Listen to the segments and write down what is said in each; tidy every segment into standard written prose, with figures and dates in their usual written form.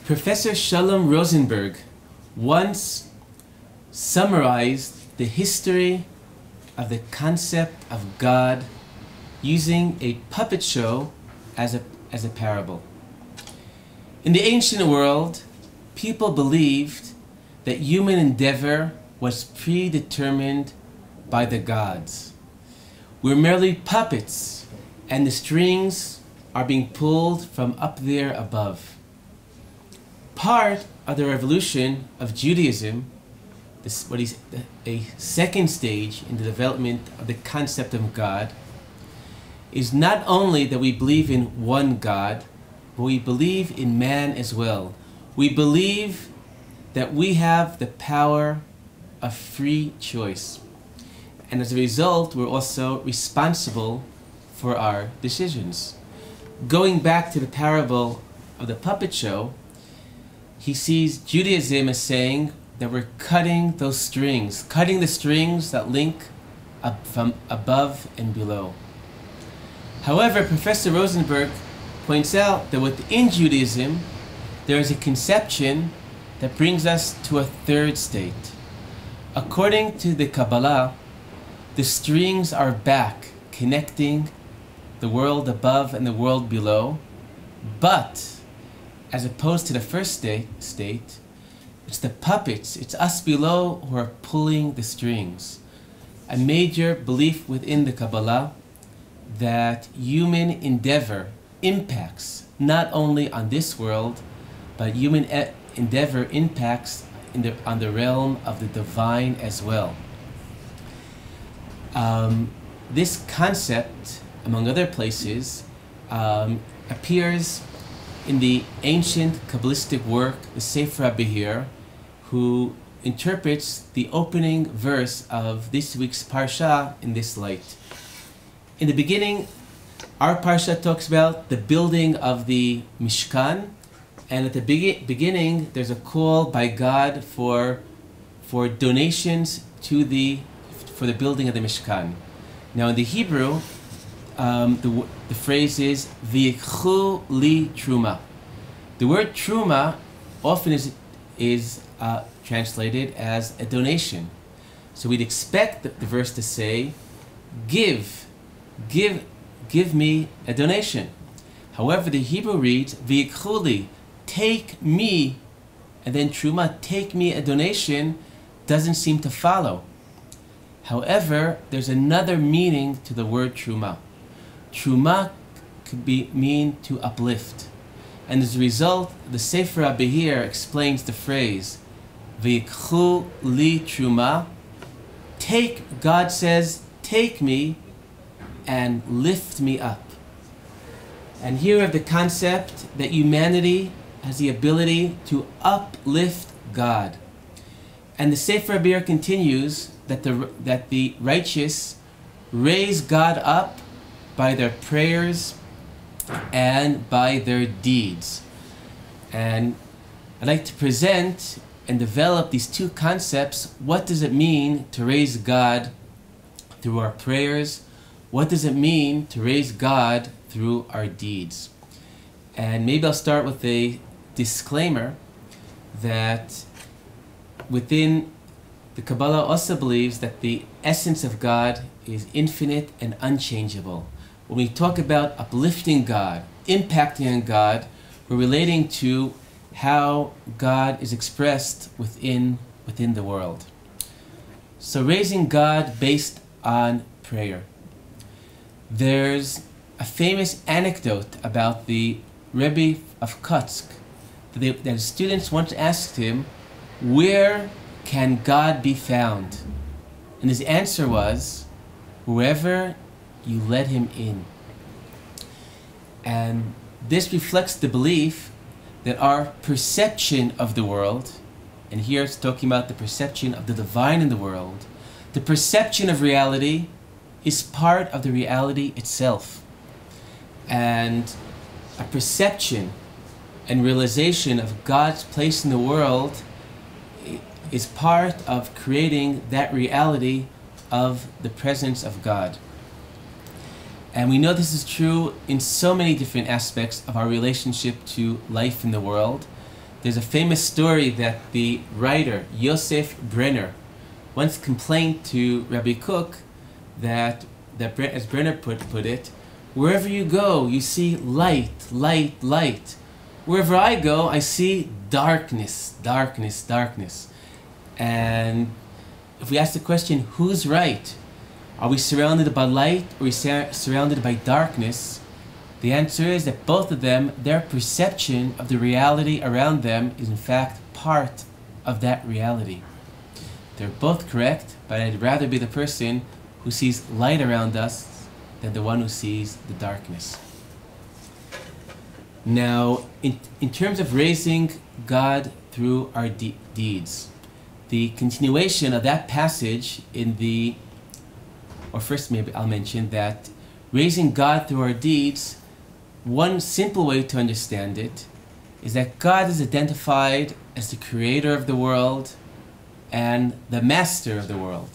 Professor Shalom Rosenberg once summarized the history of the concept of God using a puppet show as a parable. In the ancient world, people believed that human endeavor was predetermined by the gods. We're merely puppets, and the strings are being pulled from up there above. Part of the revolution of Judaism, what is a second stage in the development of the concept of God, is not only that we believe in one God, but we believe in man as well. We believe that we have the power of free choice. And as a result, we're also responsible for our decisions. Going back to the parable of the puppet show, he sees Judaism as saying that we're cutting those strings, cutting the strings that link up from above and below. However, Professor Rosenberg points out that within Judaism, there is a conception that brings us to a third state. According to the Kabbalah, the strings are back, connecting the world above and the world below, but as opposed to the first state, it's the puppets, it's us below who are pulling the strings. A major belief within the Kabbalah that human endeavor impacts not only on this world, but human endeavor impacts on the realm of the divine as well. This concept, among other places, appears in the ancient Kabbalistic work, the Sefer HaBahir, who interprets the opening verse of this week's Parsha in this light. In the beginning, our Parsha talks about the building of the Mishkan, and at the beginning, there's a call by God for donations for the building of the Mishkan. Now in the Hebrew, the phrase is V'yikchu li truma. The word truma often is translated as a donation. So we'd expect the verse to say, give me a donation. However, the Hebrew reads V'yikchu li, take me, and then truma, take me a donation, doesn't seem to follow. However, there's another meaning to the word truma. Truma could mean to uplift. And as a result, the Sefer HaBahir explains the phrase, V'yikchu li truma, take, God says, take me and lift me up. And here we have the concept that humanity has the ability to uplift God. And the Sefer HaBahir continues that the righteous raise God up by their prayers and by their deeds. And I'd like to present and develop these two concepts. What does it mean to raise God through our prayers? What does it mean to raise God through our deeds? And maybe I'll start with a disclaimer that within the Kabbalah also believes that the essence of God is infinite and unchangeable. When we talk about uplifting God, impacting on God, we're relating to how God is expressed within the world. So raising God based on prayer. There's a famous anecdote about the Rebbe of Kutsk that his students once asked him, where can God be found? And his answer was, wherever you let him in. And this reflects the belief that our perception of the world, and here it's talking about the perception of the divine in the world, the perception of reality is part of the reality itself. And a perception and realization of God's place in the world is part of creating that reality of the presence of God. And we know this is true in so many different aspects of our relationship to life in the world. there's a famous story that the writer Yosef Brenner once complained to Rabbi Kook that as Brenner put it, wherever you go, you see light, light, light. Wherever I go, I see darkness, darkness, darkness. And if we ask the question, who's right? Are we surrounded by light or are we surrounded by darkness? The answer is that both of them, their perception of the reality around them is in fact part of that reality. They're both correct, but I'd rather be the person who sees light around us than the one who sees the darkness. Now, in terms of raising God through our deeds, the continuation of that passage first maybe I'll mention that raising God through our deeds, one simple way to understand it is that God is identified as the creator of the world and the master of the world.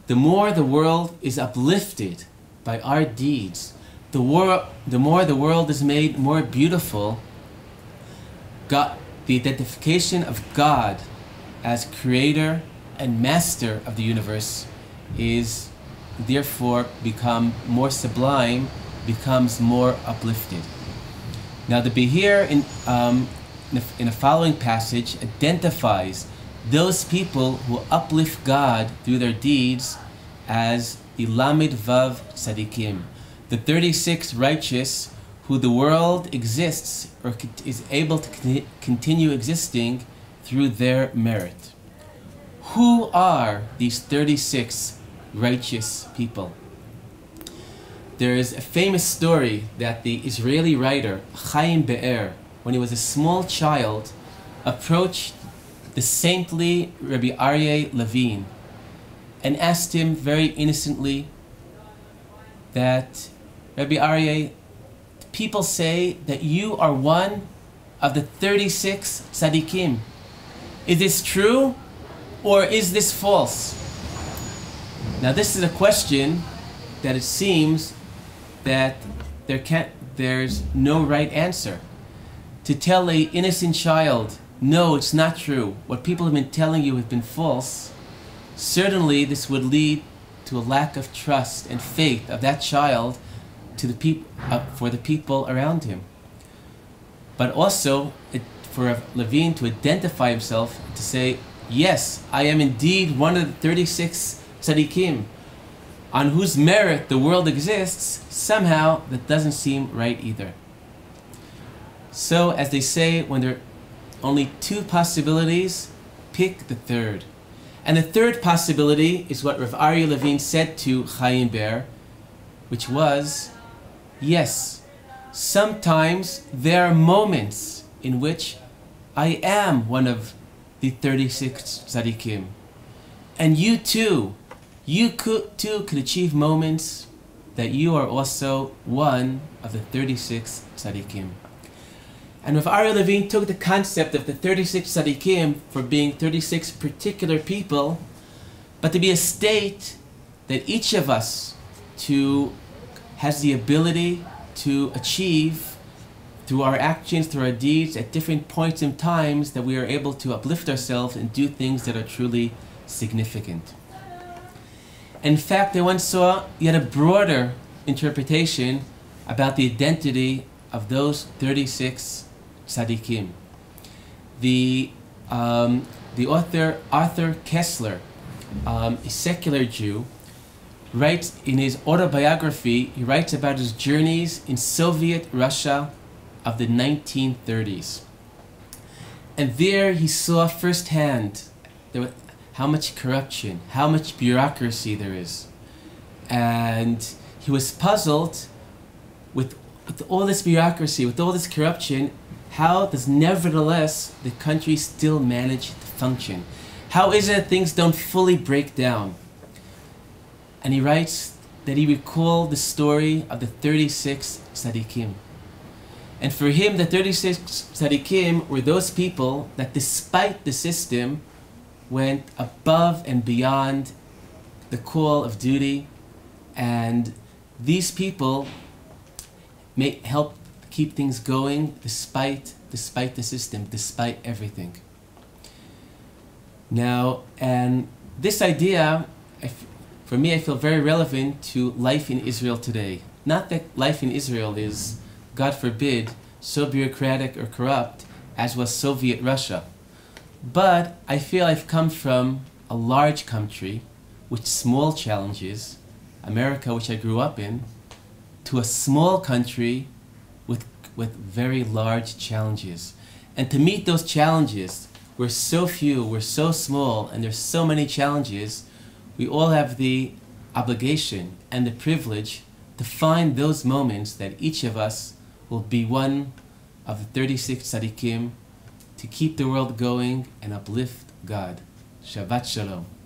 The more the world is uplifted by our deeds, the more the world is made more beautiful. The identification of God as creator and master of the universe is therefore become more sublime, becomes more uplifted. Now the Bahir in the following passage identifies those people who uplift God through their deeds as the Lamed Vav Tzadikim, the 36 righteous who the world exists or is able to continue existing through their merit. Who are these 36 righteous people? There is a famous story that the Israeli writer Chaim Be'er, when he was a small child, approached the saintly Rabbi Aryeh Levine and asked him very innocently that, Rabbi Aryeh, people say that you are one of the 36 tzaddikim. Is this true or is this false? Now this is a question that it seems that there's no right answer. To tell an innocent child, no, it's not true, what people have been telling you has been false, certainly this would lead to a lack of trust and faith of that child to for the people around him. But also for Levine to identify himself, to say, yes, I am indeed one of the 36 tzaddikim, on whose merit the world exists, somehow that doesn't seem right either. So, as they say, when there are only two possibilities, pick the third. And the third possibility is what Rav Aryeh Levine said to Chaim Be'er, which was, yes, sometimes there are moments in which I am one of the 36 tzaddikim. And you too could achieve moments that you are also one of the 36 tzaddikim. And Rav Aryeh Levine took the concept of the 36 tzaddikim for being 36 particular people, but to be a state that each of us has the ability to achieve through our actions, through our deeds, at different points in times, that we are able to uplift ourselves and do things that are truly significant. In fact, I once saw yet a broader interpretation about the identity of those 36 tzaddikim. The author Arthur Kessler, a secular Jew, writes in his autobiography, he writes about his journeys in Soviet Russia of the 1930s. And there he saw firsthand how much corruption, how much bureaucracy there is. And he was puzzled with all this bureaucracy, with all this corruption, how does nevertheless the country still manage to function? How is it that things don't fully break down? And he writes that he recalled the story of the 36 tzaddikim. And for him, the 36 tzaddikim were those people that despite the system went above and beyond the call of duty, and these people may help keep things going despite despite the system, despite everything. Now, and this idea, for me, I feel very relevant to life in Israel today. Not that life in Israel is, God forbid, so bureaucratic or corrupt as was Soviet Russia. But I feel I've come from a large country with small challenges, America, which I grew up in, to a small country with very large challenges. And to meet those challenges, we're so few, we're so small, and there's so many challenges, we all have the obligation and the privilege to find those moments that each of us will be one of the 36 tzaddikim to keep the world going and uplift God. Shabbat Shalom.